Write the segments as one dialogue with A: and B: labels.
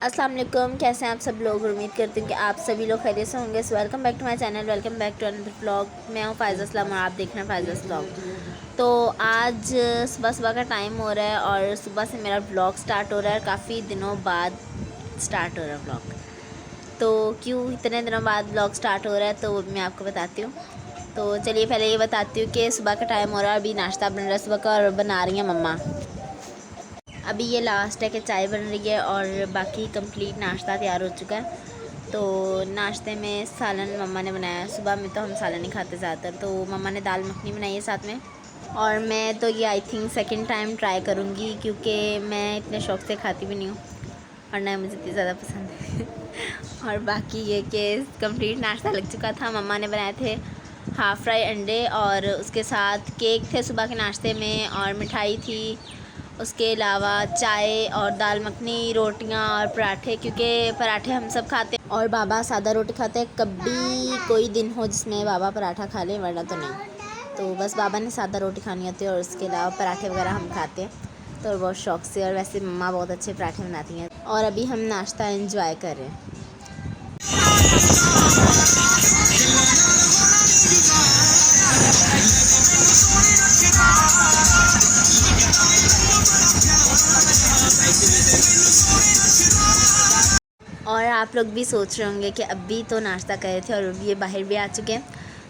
A: अस्सलाम वालेकुम, कैसे हैं आप सब लोग। उम्मीद करती हूँ कि आप सभी लोग खैरियत से होंगे। Welcome back to my channel, welcome back to another blog. मैं हूँ फ़ायज़ा इस्लाम और आप देख रहे हैं फ़ायज़ा ब्लॉग। तो आज सुबह सुबह का टाइम हो रहा है और सुबह से मेरा ब्लॉग स्टार्ट हो रहा है। काफ़ी दिनों बाद स्टार्ट हो रहा है ब्लॉग। तो क्यों इतने दिनों बाद ब्लॉग स्टार्ट हो रहा है तो मैं आपको बताती हूँ। तो चलिए पहले ये बताती हूँ कि सुबह का टाइम हो रहा है, अभी नाश्ता बन रहा है सुबह का और बना रही हैं मम्मा। अभी ये लास्ट है कि चाय बन रही है और बाकी कंप्लीट नाश्ता तैयार हो चुका है। तो नाश्ते में सालन मम्मा ने बनाया। सुबह में तो हम सालन नहीं खाते ज़्यादातर, तो मम्मा ने दाल मखनी बनाई है साथ में। और मैं तो ये I think second time try करूँगी, क्योंकि मैं इतने शौक़ से खाती भी नहीं हूँ और ना मुझे इतनी ज़्यादा पसंद है। और बाकी ये कि कंप्लीट नाश्ता लग चुका था। मम्मा ने बनाए थे हाफ़ फ्राई अंडे और उसके साथ केक थे सुबह के नाश्ते में और मिठाई थी। उसके अलावा चाय और दाल मखनी, रोटियां और पराठे, क्योंकि पराठे हम सब खाते हैं और बाबा सादा रोटी खाते हैं। कभी कोई दिन हो जिसमें बाबा पराठा खा लें, वरना तो नहीं। तो बस बाबा ने सादा रोटी खानी होती है और उसके अलावा पराठे वगैरह हम खाते हैं तो बहुत शौक़ से। और वैसे मम्मा बहुत अच्छे पराठे बनाती हैं। और अभी हम नाश्ता एंजॉय कर रहे हैं। और आप लोग भी सोच रहे होंगे कि अभी तो नाश्ता कर रहे थे और अभी ये बाहर भी आ चुके हैं।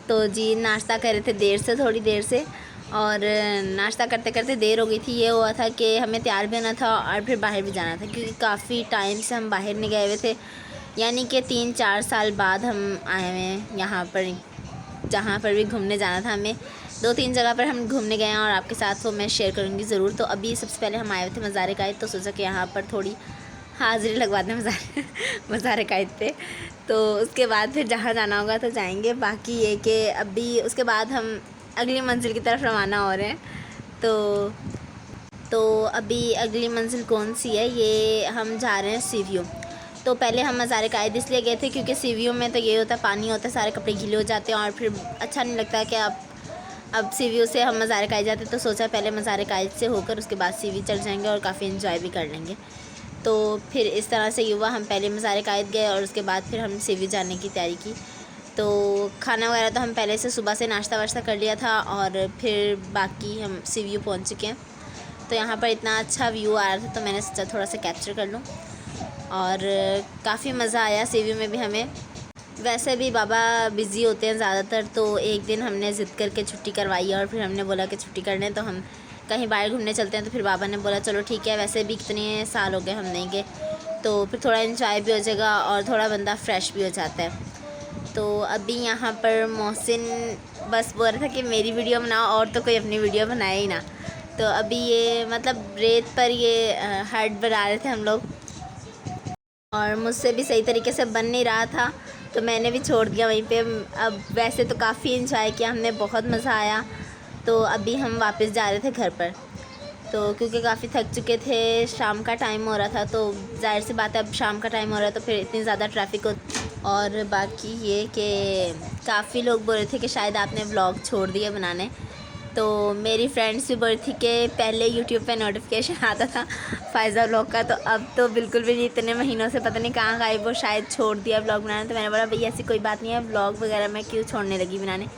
A: तो जी नाश्ता कर रहे थे देर से, थोड़ी देर से, और नाश्ता करते करते देर हो गई थी। ये हुआ था कि हमें तैयार भी होना था और फिर बाहर भी जाना था, क्योंकि काफ़ी टाइम से हम बाहर नहीं गए हुए थे। यानी कि 3-4 साल बाद हम आए हुए हैं यहाँ पर। जहाँ पर भी घूमने जाना था हमें, 2-3 जगह पर हम घूमने गए हैं और आपके साथ वो मैं शेयर करूँगी ज़रूर। तो अभी सबसे पहले हम आए हुए थे मज़ार कायद, तो सोचा कि यहाँ पर थोड़ी हाज़िरी लगवा दें मज़ार कायद पे। तो उसके बाद फिर जहाँ जाना होगा तो जाएंगे। बाकी ये कि अभी उसके बाद हम अगली मंजिल की तरफ रवाना हो रहे हैं। तो अभी अगली मंजिल कौन सी है, ये हम जा रहे हैं सी व्यू। तो पहले हम मज़ार कायद इसलिए गए थे क्योंकि सी व्यू में तो ये होता है, पानी होता है, सारे कपड़े गीले हो जाते हैं और फिर अच्छा नहीं लगता है कि अब सी व्यू से हम मज़ार कायद जाते। तो सोचा पहले मज़ार कायद से होकर उसके बाद सी व्यू चल जाएंगे और काफ़ी इन्जॉय भी कर लेंगे। तो फिर इस तरह से ये हुआ, हम पहले मज़ार कायद गए और उसके बाद फिर हम सी व्यू जाने की तैयारी की। तो खाना वगैरह तो हम पहले से सुबह से नाश्ता वाश्ता कर लिया था और फिर बाकी हम सी व्यू पहुँच चुके हैं। तो यहाँ पर इतना अच्छा व्यू आ रहा था तो मैंने सोचा थोड़ा सा कैप्चर कर लूँ और काफ़ी मज़ा आया सी व्यू में भी हमें। वैसे भी बाबा बिज़ी होते हैं ज़्यादातर, तो एक दिन हमने ज़िद करके छुट्टी करवाई और फिर हमने बोला कि छुट्टी करने तो हम कहीं बाहर घूमने चलते हैं। तो फिर बाबा ने बोला चलो ठीक है, वैसे भी कितने साल हो गए हम नहीं गए, तो फिर थोड़ा एंजॉय भी हो जाएगा और थोड़ा बंदा फ्रेश भी हो जाता है। तो अभी यहाँ पर मोहसिन बस बोल रहा था कि मेरी वीडियो बनाओ और तो कोई अपनी वीडियो बनाए ही ना। तो अभी ये मतलब रेत पर ये हट बना रहे थे हम लोग और मुझसे भी सही तरीके से बन नहीं रहा था, तो मैंने भी छोड़ दिया वहीं पे। अब वैसे तो काफ़ी इंजॉय किया हमने, बहुत मज़ा आया। तो अभी हम वापस जा रहे थे घर पर, तो क्योंकि काफ़ी थक चुके थे, शाम का टाइम हो रहा था, तो जाहिर सी बात है अब शाम का टाइम हो रहा है तो फिर इतनी ज़्यादा ट्रैफिक हो। और बाकी ये कि काफ़ी लोग बोल रहे थे कि शायद आपने व्लॉग छोड़ दिए बनाने। तो मेरी फ्रेंड्स भी बोल रही थी कि पहले यूट्यूब पे नोटिफिकेशन आता था फ़ायज़ा व्लॉग का, तो अब तो बिल्कुल भी नहीं। इतने महीनों से पता नहीं कहाँ गायब वो, शायद छोड़ दिया व्लॉग बनाना। तो मैंने बोला भैया ऐसी कोई बात नहीं है, व्लॉग वगैरह मैं क्यों छोड़ने लगी बनाने।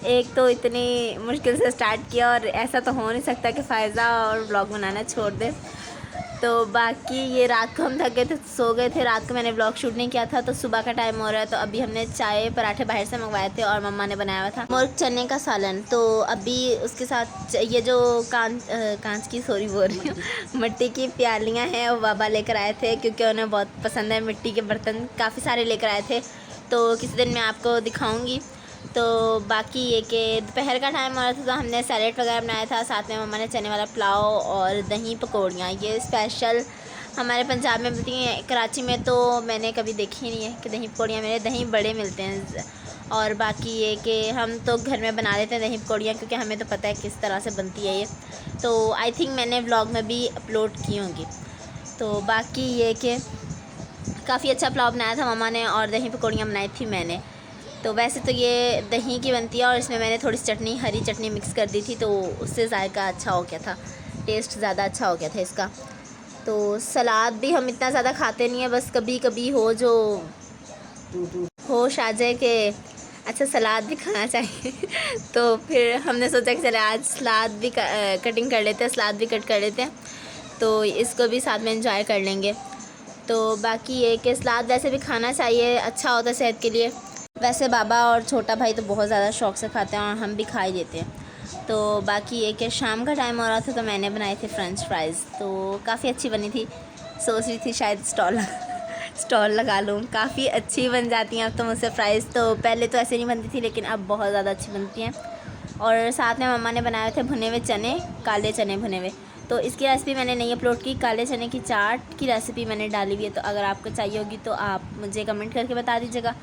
A: एक तो इतनी मुश्किल से स्टार्ट किया और ऐसा तो हो नहीं सकता कि फ़ायज़ा और व्लॉग बनाना छोड़ दे। तो बाकी ये रात को हम थक गए थे, सो गए थे। रात को मैंने व्लॉग शूट नहीं किया था, तो सुबह का टाइम हो रहा है। तो अभी हमने चाय पराठे बाहर से मंगवाए थे और मम्मा ने बनाया हुआ था मुर्ग चने का सालन। तो अभी उसके साथ ये जो कांच की सॉरी बोल रही हूँ मिट्टी की प्यालियाँ हैं वो बाबा लेकर आए थे, क्योंकि उन्हें बहुत पसंद है मिट्टी के बर्तन, काफ़ी सारे लेकर आए थे। तो किसी दिन मैं आपको दिखाऊँगी। तो बाकी ये कि दोपहर का टाइम हो रहा था तो हमने सैलेड वगैरह बनाया था, साथ में मम्मा ने चने वाला पुलाव और दही पकौड़ियाँ। ये स्पेशल हमारे पंजाब में मिलती हैं, कराची में तो मैंने कभी देखी नहीं है कि दही पकौड़ियाँ, मेरे दही बड़े मिलते हैं। और बाकी ये कि हम तो घर में बना लेते हैं दही पकौड़ियाँ, क्योंकि हमें तो पता है किस तरह से बनती है ये। तो आई थिंक मैंने व्लॉग में भी अपलोड की होंगी। तो बाकी ये कि काफ़ी अच्छा पुलाव बनाया था मम्मा ने और दही पकौड़ियाँ बनाई थी मैंने। तो वैसे तो ये दही की बनती है और इसमें मैंने थोड़ी सी चटनी, हरी चटनी मिक्स कर दी थी, तो उससे जायका अच्छा हो गया था, टेस्ट ज़्यादा अच्छा हो गया था इसका। तो सलाद भी हम इतना ज़्यादा खाते नहीं है, बस कभी कभी हो जो होश आ जाए कि अच्छा सलाद भी खाना चाहिए तो फिर हमने सोचा कि चले आज सलाद भी कटिंग कर लेते हैं, सलाद भी कट कर लेते हैं, तो इसको भी साथ में एंजॉय कर लेंगे। तो बाकी ये कि सलाद वैसे भी खाना चाहिए, अच्छा होता है सेहत के लिए। वैसे बाबा और छोटा भाई तो बहुत ज़्यादा शौक़ से खाते हैं और हम भी खा ही लेते हैं। तो बाकी ये कि शाम का टाइम हो रहा था तो मैंने बनाए थे फ्रेंच फ्राइज़, तो काफ़ी अच्छी बनी थी। सोच रही थी शायद स्टॉल लगा लूँ, काफ़ी अच्छी बन जाती हैं अब तो मुझसे फ्राइज़। तो पहले तो ऐसे नहीं बनती थी लेकिन अब बहुत ज़्यादा अच्छी बनती हैं। और साथ में मम्मा ने बनाए थे भुने हुए चने, काले चने भुने हुए। तो इसकी रेसिपी मैंने नहीं अपलोड की, काले चने की चाट की रेसिपी मैंने डाली हुई है, तो अगर आपको चाहिए होगी तो आप मुझे कमेंट करके बता दीजिएगा,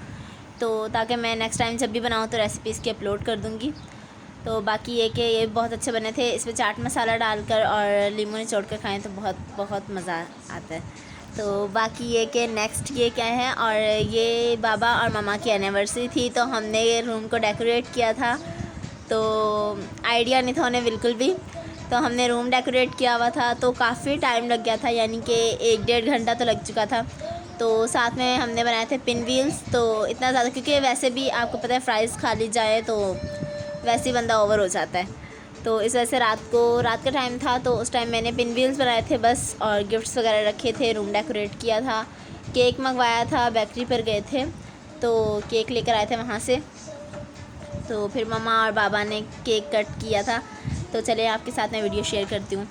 A: तो ताकि मैं नेक्स्ट टाइम जब भी बनाऊँ तो रेसिपी इसकी अपलोड कर दूँगी। तो बाकी ये कि ये बहुत अच्छे बने थे, इसमें चाट मसाला डालकर और नींबू निचोड़ कर खाएँ तो बहुत बहुत मज़ा आता है। तो बाकी ये कि नेक्स्ट ये क्या है, और ये बाबा और मम्मा की एनिवर्सरी थी तो हमने ये रूम को डेकोरेट किया था। तो आइडिया नहीं था उन्हें बिल्कुल भी, तो हमने रूम डेकोरेट किया हुआ था, तो काफ़ी टाइम लग गया था, यानी कि 1-1.5 घंटा तो लग चुका था। तो साथ में हमने बनाए थे पिन व्हील्स, तो इतना ज़्यादा क्योंकि वैसे भी आपको पता है फ्राइज़ खा ली जाए तो वैसे ही बंदा ओवर हो जाता है, तो इस वजह से रात का टाइम था तो उस टाइम मैंने पिन व्हील्स बनाए थे बस, और गिफ्ट्स वगैरह रखे थे, रूम डेकोरेट किया था, केक मंगवाया था, बेकरी पर गए थे तो केक लेकर आए थे वहाँ से। तो फिर मम्मा और बाबा ने केक कट किया था, तो चलिए आपके साथ मैं वीडियो शेयर करती हूँ।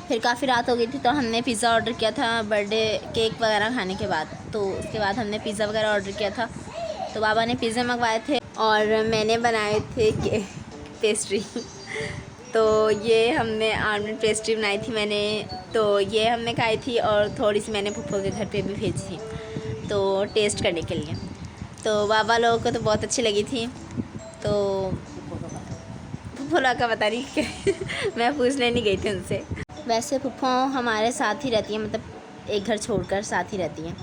A: फिर काफ़ी रात हो गई थी तो हमने पिज़्ज़ा ऑर्डर किया था बर्थडे केक वगैरह खाने के बाद। तो उसके बाद हमने पिज़्ज़ा वगैरह ऑर्डर किया था, तो बाबा ने पिज़्ज़ा मंगवाए थे और मैंने बनाए थे पेस्ट्री तो ये हमने आलमंड पेस्ट्री बनाई थी मैंने, तो ये हमने खाई थी और थोड़ी सी मैंने फूफो के घर पे भी भेजी थी तो टेस्ट करने के लिए। तो बाबा लोगों को तो बहुत अच्छी लगी थी, तो फूफो लोग का पता नहीं मैं पूछने नहीं गई थी उनसे। वैसे फूफो हमारे साथ ही रहती हैं, मतलब एक घर छोड़कर साथ ही रहती हैं।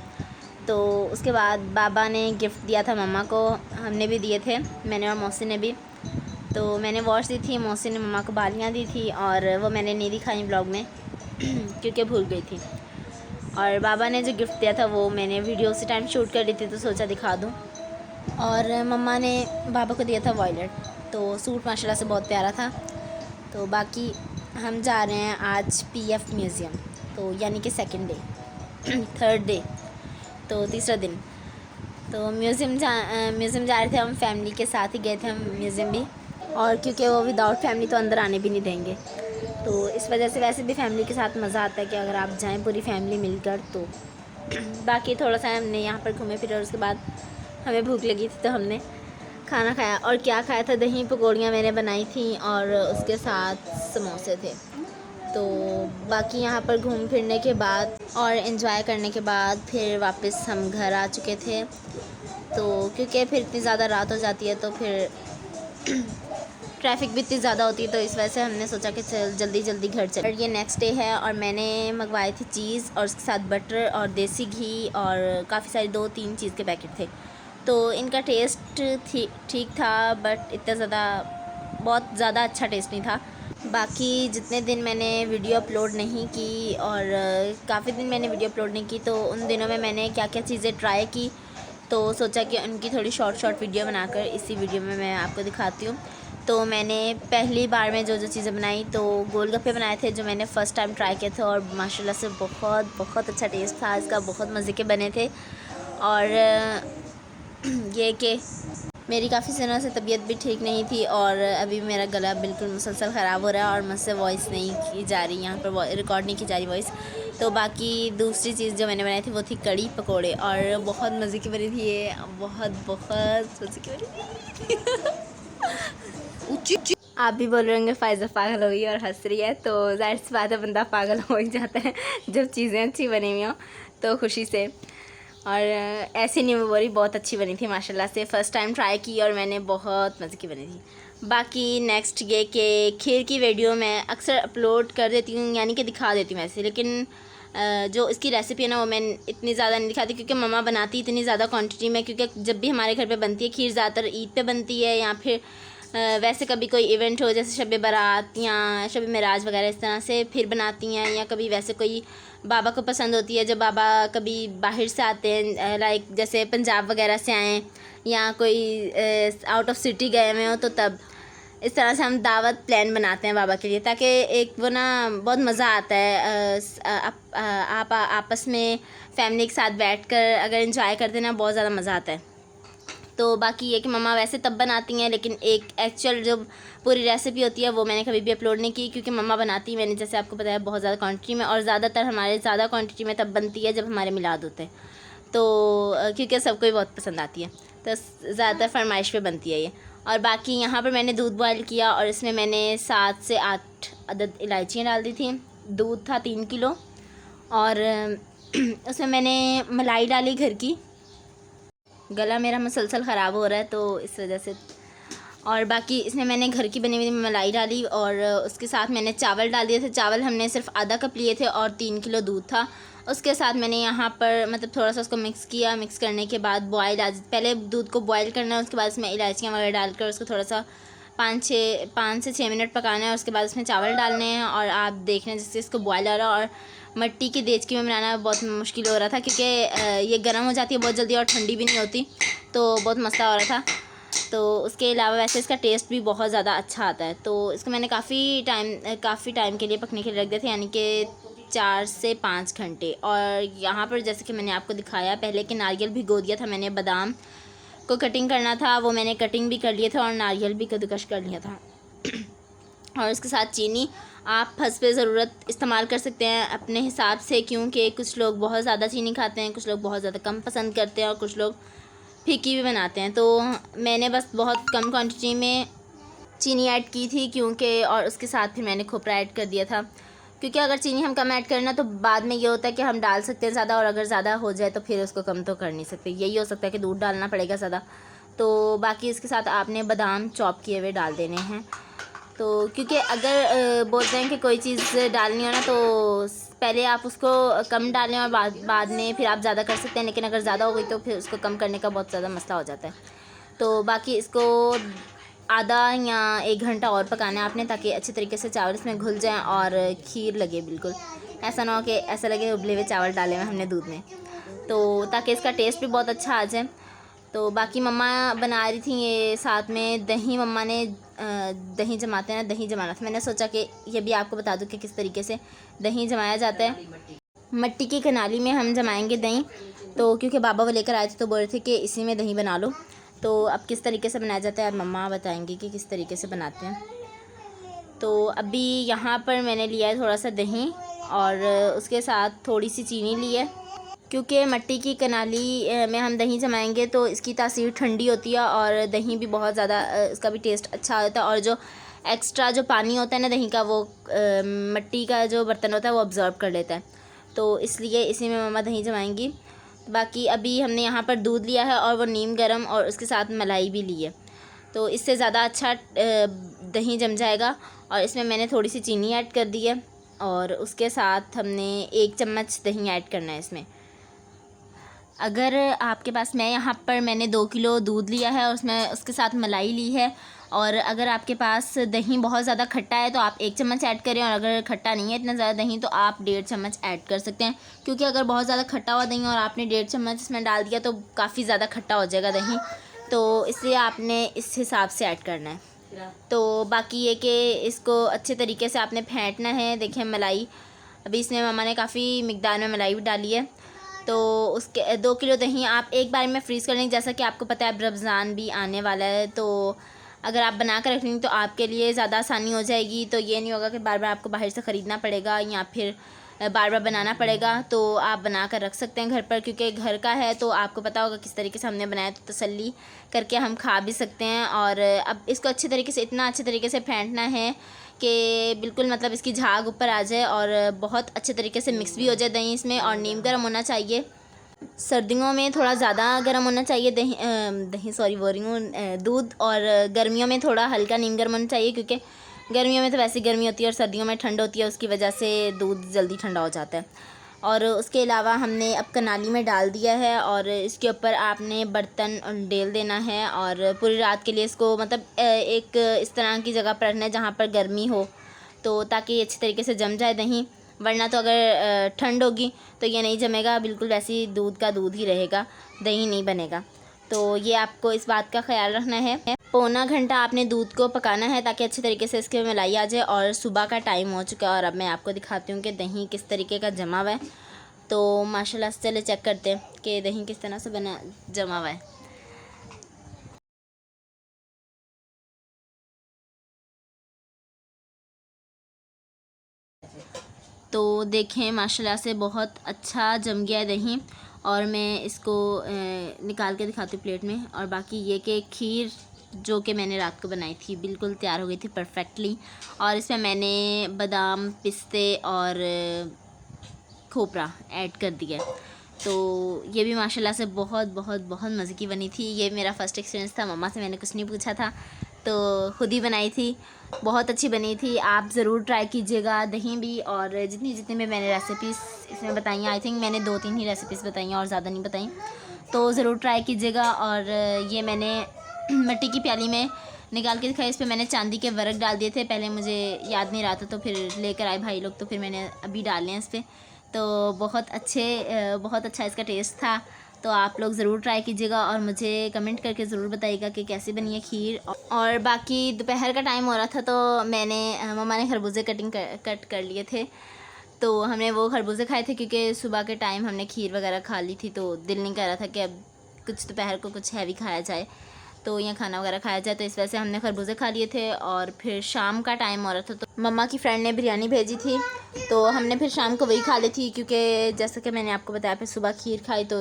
A: तो उसके बाद बाबा ने गिफ्ट दिया था मम्मा को, हमने भी दिए थे, मैंने और मौसी ने भी। तो मैंने वॉच दी थी, मौसी ने मम्मा को बालियाँ दी थी और वो मैंने नहीं दिखाई ब्लॉग में क्योंकि भूल गई थी। और बाबा ने जो गिफ्ट दिया था वो मैंने वीडियो उसी टाइम शूट कर ली थी तो सोचा दिखा दूँ। और मम्मा ने बाबा को दिया था वॉयलेट, तो सूट माशाल्लाह से बहुत प्यारा था। तो बाकी हम जा रहे हैं आज पीएफ म्यूज़ियम, तो यानी कि सेकंड डे थर्ड डे, तो तीसरा दिन। तो म्यूज़ियम जा रहे थे हम, फैमिली के साथ ही गए थे हम म्यूज़ियम भी, और क्योंकि वो विदाउट फैमिली तो अंदर आने भी नहीं देंगे, तो इस वजह से वैसे भी फैमिली के साथ मज़ा आता है कि अगर आप जाएं पूरी फैमिली मिलकर। तो बाकी थोड़ा सा हमने यहाँ पर घूमे फिरे और उसके बाद हमें भूख लगी थी तो हमने खाना खाया। और क्या खाया था, दही पकौड़ियाँ मैंने बनाई थी और उसके साथ समोसे थे। तो बाकी यहाँ पर घूम फिरने के बाद और एंजॉय करने के बाद फिर वापस हम घर आ चुके थे। तो क्योंकि फिर इतनी ज़्यादा रात हो जाती है तो फिर ट्रैफिक भी इतनी ज़्यादा होती है, तो इस वजह से हमने सोचा कि चल जल्दी जल्दी घर चल। ये नेक्स्ट डे है और मैंने मंगवाई थी चीज़ और उसके साथ बटर और देसी घी और काफ़ी सारी 2-3 चीज़ के पैकेट थे। तो इनका टेस्ट ठीक था, बट इतना ज़्यादा बहुत ज़्यादा अच्छा टेस्ट नहीं था। बाकी जितने दिन मैंने वीडियो अपलोड नहीं की और काफ़ी दिन मैंने वीडियो अपलोड नहीं की, तो उन दिनों में मैंने क्या क्या चीज़ें ट्राई की, तो सोचा कि उनकी थोड़ी शॉर्ट वीडियो बनाकर इसी वीडियो में मैं आपको दिखाती हूँ। तो मैंने पहली बार में जो चीज़ें बनाई, तो गोलगप्पे बनाए थे जो मैंने फ़र्स्ट टाइम ट्राई किए थे और माशाल्लाह से बहुत अच्छा टेस्ट था इसका, बहुत मज़े के बने थे। और ये कि मेरी काफ़ी दिनों से तबीयत भी ठीक नहीं थी और अभी मेरा गला बिल्कुल मुसलसल ख़राब हो रहा है और मुझसे वॉइस नहीं की जा रही, यहाँ पर रिकॉर्ड नहीं की जा रही वॉइस। तो बाकी दूसरी चीज़ जो मैंने बनाई थी वो थी कड़ी पकोड़े और बहुत मज़े की बनी थी ये, बहुत मज़े की बनी थी। आप भी बोल रहे होंगे फ़ायज़ा पागल हो गई और हंस रही है, तो ज़ाहिर सी बात है बंदा पागल हो ही जाता है जब चीज़ें अच्छी बनी हुई हों तो खुशी से। और ऐसे नींबू बोरी बहुत अच्छी बनी थी माशाल्लाह से, फ़र्स्ट टाइम ट्राई की और मैंने बहुत मज़े की बनी थी। बाकी नेक्स्ट ये कि खीर की वीडियो मैं अक्सर अपलोड कर देती हूँ, यानी कि दिखा देती हूँ ऐसे, लेकिन जो इसकी रेसिपी है ना वो मैं इतनी ज़्यादा नहीं दिखाती क्योंकि मम्मा बनाती इतनी ज़्यादा क्वांटिटी में, क्योंकि जब भी हमारे घर पे बनती है खीर ज़्यादातर ईद पे बनती है या फिर वैसे कभी कोई इवेंट हो जैसे शब बारात या शब मेराज वगैरह, इस तरह से फिर बनाती हैं, या कभी वैसे कोई बाबा को पसंद होती है, जब बाबा कभी बाहर से आते हैं लाइक जैसे पंजाब वगैरह से आएँ या कोई आउट ऑफ सिटी गए हुए हो, तो तब इस तरह से हम दावत प्लान बनाते हैं बाबा के लिए, ताकि एक वो ना बहुत मज़ा आता है। आप आपस में फैमिली के साथ बैठकर अगर इंजॉय करते हैं ना, बहुत ज़्यादा मज़ा आता है। तो बाकी ये कि मम्मा वैसे तब बनाती हैं, लेकिन एक एक्चुअल जो पूरी रेसिपी होती है वो मैंने कभी भी अपलोड नहीं की, क्योंकि मम्मा बनाती है, मैंने जैसे आपको बताया, बहुत ज़्यादा क्वांटिटी में, और ज़्यादातर हमारे ज़्यादा क्वांटिटी में तब बनती है जब हमारे मिलाद होते हैं, तो क्योंकि सबको ही बहुत पसंद आती है, तो ज़्यादातर फरमाइश पे बनती है ये। और बाकी यहाँ पर मैंने दूध बॉयल किया और इसमें मैंने 7 से 8 अदद इलायचियाँ डाल दी थी। दूध था 3 किलो और उसमें मैंने मलाई डाली घर की। गला मेरा मुसलसल ख़राब हो रहा है तो इस वजह से। और बाकी इसमें मैंने घर की बनी हुई मलाई डाली और उसके साथ मैंने चावल डाल दिए थे। चावल हमने सिर्फ आधा कप लिए थे और 3 किलो दूध था। उसके साथ मैंने यहाँ पर मतलब थोड़ा सा उसको मिक्स किया। मिक्स करने के बाद पहले दूध को बॉयल करना है, उसके बाद इसमें इलायचियाँ वगैरह डालकर उसको थोड़ा सा 5 से 6 मिनट पकाना है। उसके बाद उसमें चावल डालने हैं और आप देख रहे हैं जैसे इसको बॉयल आ रहा है। और मिट्टी की देचकी में बनाना बहुत मुश्किल हो रहा था क्योंकि ये गर्म हो जाती है बहुत जल्दी और ठंडी भी नहीं होती, तो बहुत मसला हो रहा था। तो उसके अलावा वैसे इसका टेस्ट भी बहुत ज़्यादा अच्छा आता है। तो इसको मैंने काफ़ी टाइम के लिए पकने के लिए रख दिए थे, यानी कि 4 से 5 घंटे। और यहाँ पर जैसे कि मैंने आपको दिखाया पहले कि नारियल भिगो दिया था मैंने, बादाम को कटिंग करना था वो मैंने कटिंग भी कर लिए थे और नारियल भी कद्दूकश कर लिया था। और उसके साथ चीनी आप हस्बे ज़रूरत इस्तेमाल कर सकते हैं अपने हिसाब से, क्योंकि कुछ लोग बहुत ज़्यादा चीनी खाते हैं, कुछ लोग बहुत ज़्यादा कम पसंद करते हैं और कुछ लोग फीकी भी बनाते हैं। तो मैंने बस बहुत कम क्वांटिटी में चीनी ऐड की थी क्योंकि, और उसके साथ फिर मैंने खोपरा ऐड कर दिया था, क्योंकि अगर चीनी हम कम ऐड करें ना तो बाद में ये होता है कि हम डाल सकते हैं ज़्यादा, और अगर ज़्यादा हो जाए तो फिर उसको कम तो कर नहीं सकते। यही हो सकता है कि दूध डालना पड़ेगा ज़्यादा। तो बाकी इसके साथ आपने बादाम चॉप किए हुए डाल देने हैं। तो क्योंकि अगर बोलते हैं कि कोई चीज़ डालनी हो ना तो पहले आप उसको कम डालें और बाद में फिर आप ज़्यादा कर सकते हैं, लेकिन अगर ज़्यादा हो गई तो फिर उसको कम करने का बहुत ज़्यादा मसला हो जाता है। तो बाकी इसको आधा या 1 घंटा और पकाना है आपने, ताकि अच्छे तरीके से चावल इसमें घुल जाएं और खीर लगे बिल्कुल। ऐसा ना हो कि ऐसा लगे उबले हुए चावल डाले हुए हमने दूध में, तो ताकि इसका टेस्ट भी बहुत अच्छा आ जाए। तो बाकी मम्मा बना रही थी ये, साथ में दही मम्मा ने दही जमाते हैं ना, दही जमाना था। मैंने सोचा कि ये भी आपको बता दूं कि किस तरीके से दही जमाया जाता है। मिट्टी की कनाली में हम जमाएंगे दही, तो क्योंकि बाबा वो लेकर आए थे तो बोल रहे थे कि इसी में दही बना लो। तो अब किस तरीके से बनाया जाता है अब मम्मा बताएंगे कि किस तरीके से बनाते हैं। तो अभी यहाँ पर मैंने लिया है थोड़ा सा दही और उसके साथ थोड़ी सी चीनी ली है, क्योंकि मिट्टी की कनाली में हम दही जमाएंगे तो इसकी तासीर ठंडी होती है और दही भी बहुत ज़्यादा इसका भी टेस्ट अच्छा होता है। और जो एक्स्ट्रा जो पानी होता है ना दही का, वो मिट्टी का जो बर्तन होता है वो ऑब्ज़र्व कर लेता है, तो इसलिए इसी में मम्मा दही जमाएंगी। बाकी अभी हमने यहाँ पर दूध लिया है और वो नीम गर्म, और उसके साथ मलाई भी ली है, तो इससे ज़्यादा अच्छा दही जम जाएगा। और इसमें मैंने थोड़ी सी चीनी ऐड कर दी है और उसके साथ हमने 1 चम्मच दही ऐड करना है इसमें। अगर आपके पास, मैं यहाँ पर मैंने 2 किलो दूध लिया है और उसमें उसके साथ मलाई ली है, और अगर आपके पास दही बहुत ज़्यादा खट्टा है तो आप 1 चम्मच ऐड करें, और अगर खट्टा नहीं है इतना ज़्यादा दही तो आप 1.5 चम्मच ऐड कर सकते हैं। क्योंकि अगर बहुत ज़्यादा खट्टा हुआ दही और आपने 1.5 चम्मच इसमें डाल दिया तो काफ़ी ज़्यादा खट्टा हो जाएगा दही, तो इसलिए आपने इस हिसाब से ऐड करना है। तो बाकी ये कि इसको अच्छे तरीके से आपने फेंटना है। देखिए मलाई, अभी इसमें मम्मा ने काफ़ी मिकदार में मलाई भी डाली है। तो उसके 2 किलो दही आप एक बार में फ्रीज़ कर लेंगे। जैसा कि आपको पता है अब रमज़ान भी आने वाला है, तो अगर आप बना कर रख लेंगे तो आपके लिए ज़्यादा आसानी हो जाएगी। तो ये नहीं होगा कि बार बार आपको बाहर से ख़रीदना पड़ेगा या फिर बार बार बनाना पड़ेगा। तो आप बना कर रख सकते हैं घर पर, क्योंकि घर का है तो आपको पता होगा किस तरीके से हमने बनाया, तो तसल्ली करके हम खा भी सकते हैं। और अब इसको अच्छे तरीके से, इतना अच्छे तरीके से फेंटना है कि बिल्कुल मतलब इसकी झाग ऊपर आ जाए और बहुत अच्छे तरीके से मिक्स भी हो जाए दही इसमें, और नीम गर्म होना चाहिए। सर्दियों में थोड़ा ज़्यादा गर्म होना चाहिए दही सॉरी बोल रही हूँ दूध, और गर्मियों में थोड़ा हल्का नीम गर्म होना चाहिए, क्योंकि गर्मियों में तो वैसे गर्मी होती है और सर्दियों में ठंड होती है, उसकी वजह से दूध जल्दी ठंडा हो जाता है। और उसके अलावा हमने अब कनाली में डाल दिया है और इसके ऊपर आपने बर्तन डेल देना है और पूरी रात के लिए इसको मतलब एक इस तरह की जगह पर रखना है जहाँ पर गर्मी हो, तो ताकि अच्छी तरीके से जम जाए दही। वरना तो अगर ठंड होगी तो ये नहीं जमेगा, बिल्कुल वैसे ही दूध का दूध ही रहेगा, दही नहीं बनेगा। तो ये आपको इस बात का ख्याल रखना है। पौना घंटा आपने दूध को पकाना है ताकि अच्छी तरीके से इसके मलाई आ जाए। और सुबह का टाइम हो चुका है और अब मैं आपको दिखाती हूँ कि दही किस तरीके का जमा हुआ है। तो माशाल्लाह से चले चेक करते हैं कि दही किस तरह से बना जमा हुआ है। तो देखें माशाल्लाह से बहुत अच्छा जम गया है दही, और मैं इसको निकाल के दिखाती हूँ प्लेट में। और बाकी ये कि खीर जो कि मैंने रात को बनाई थी बिल्कुल तैयार हो गई थी परफेक्टली, और इसमें मैंने बादाम, पिस्ते और खोपरा ऐड कर दिया। तो ये भी माशाल्लाह से बहुत बहुत बहुत मज़े की बनी थी। ये मेरा फ़र्स्ट एक्सपीरियंस था, मम्मा से मैंने कुछ नहीं पूछा था, तो खुद ही बनाई थी, बहुत अच्छी बनी थी। आप ज़रूर ट्राई कीजिएगा दही भी। और जितनी जितनी भी मैंने रेसिपीज़ इसमें बताई हैं, आई थिंक मैंने 2-3 ही रेसिपीज़ बताई हैं और ज़्यादा नहीं बताई, तो ज़रूर ट्राई कीजिएगा। और ये मैंने मिट्टी की प्याली में निकाल के दिखाई, इस पर मैंने चांदी के वर्क डाल दिए थे। पहले मुझे याद नहीं रहा था तो फिर लेकर आए भाई लोग, तो फिर मैंने अभी डाले हैं इस पर। तो बहुत अच्छा इसका टेस्ट था। तो आप लोग ज़रूर ट्राई कीजिएगा और मुझे कमेंट करके ज़रूर बताइएगा कि कैसी बनी है खीर। और बाकी दोपहर का टाइम हो रहा था तो मैंने मम्मा ने खरबूजे कट कर लिए थे, तो हमने वो खरबूजे खाए थे, क्योंकि सुबह के टाइम हमने खीर वगैरह खा ली थी, तो दिल नहीं कर रहा था कि अब कुछ दोपहर को कुछ हैवी खाया जाए, तो यहाँ खाना वगैरह खाया जाए, तो इस वजह से हमने खरबूजे खा लिए थे। और फिर शाम का टाइम हो रहा था तो मम्मा की फ्रेंड ने बिरयानी भेजी थी, तो हमने फिर शाम को वही खा ली थी, क्योंकि जैसा कि मैंने आपको बताया फिर सुबह खीर खाई तो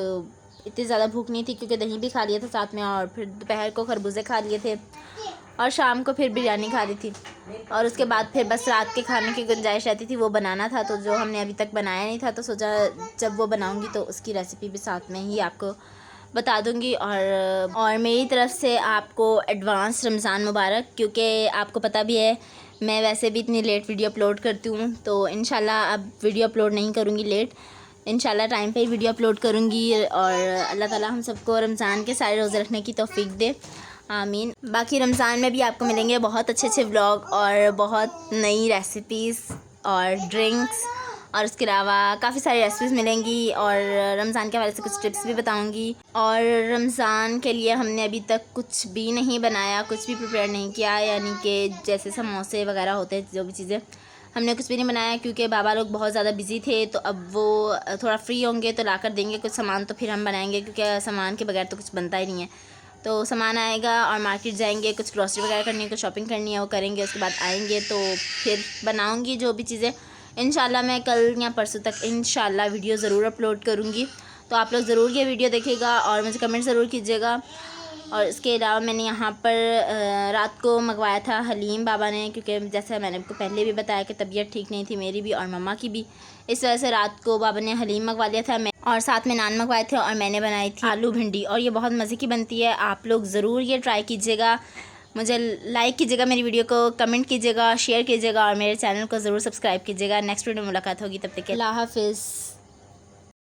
A: इतनी ज़्यादा भूख नहीं थी, क्योंकि दही भी खा लिया था साथ में, और फिर दोपहर को खरबूजे खा लिए थे और शाम को फिर बिरयानी खा ली थी। और उसके बाद फिर बस रात के खाने की गुंजाइश रहती थी, वो बनाना था, तो जो हमने अभी तक बनाया नहीं था, तो सोचा जब वो बनाऊँगी तो उसकी रेसिपी भी साथ में ही आपको बता दूंगी। और मेरी तरफ से आपको एडवांस रमज़ान मुबारक, क्योंकि आपको पता भी है मैं वैसे भी इतनी लेट वीडियो अपलोड करती हूँ, तो इंशाल्लाह अब वीडियो अपलोड नहीं करूँगी लेट, इंशाल्लाह टाइम पे ही वीडियो अपलोड करूँगी। और अल्लाह ताला हम सबको रमज़ान के सारे रोज़े रखने की तौफीक दे, आमीन। बाकी रमज़ान में भी आपको मिलेंगे बहुत अच्छे अच्छे व्लॉग और बहुत नई रेसिपीज़ और ड्रिंक्स, और उसके अलावा काफ़ी सारी रेसिपीज़ मिलेंगी, और रमज़ान के हवाले से कुछ टिप्स भी बताऊंगी। और रमज़ान के लिए हमने अभी तक कुछ भी नहीं बनाया, कुछ भी प्रिपेयर नहीं किया, यानी कि जैसे समोसे वगैरह होते हैं, जो भी चीज़ें हमने कुछ भी नहीं बनाया, क्योंकि बाबा लोग बहुत ज़्यादा बिजी थे, तो अब वो थोड़ा फ्री होंगे तो ला कर देंगे कुछ सामान, तो फिर हम बनाएंगे, क्योंकि सामान के बगैर तो कुछ बनता ही नहीं है। तो सामान आएगा और मार्केट जाएंगे, कुछ ग्रॉसरी वगैरह करनी है, कुछ शॉपिंग करनी है, वो करेंगे, उसके बाद आएंगे तो फिर बनाऊँगी जो भी चीज़ें। इंशाल्लाह मैं कल या परसों तक इंशाल्लाह वीडियो ज़रूर अपलोड करूँगी, तो आप लोग ज़रूर ये वीडियो देखिएगा और मुझे कमेंट ज़रूर कीजिएगा। और इसके अलावा मैंने यहाँ पर रात को मंगवाया था हलीम बाबा ने, क्योंकि जैसा मैंने आपको पहले भी बताया कि तबीयत ठीक नहीं थी मेरी भी और मम्मा की भी, इस वजह से रात को बाबा ने हलीम मंगवा लिया था। मैं और साथ में नान मंगवाए थे, और मैंने बनाई थी आलू भिंडी, और ये बहुत मज़े की बनती है। आप लोग ज़रूर ये ट्राई कीजिएगा, मुझे लाइक कीजिएगा, मेरी वीडियो को कमेंट कीजिएगा, शेयर कीजिएगा, और मेरे चैनल को ज़रूर सब्सक्राइब कीजिएगा। नेक्स्ट वीडियो में मुलाकात होगी, तब तक के अल्लाह हाफ़िज़।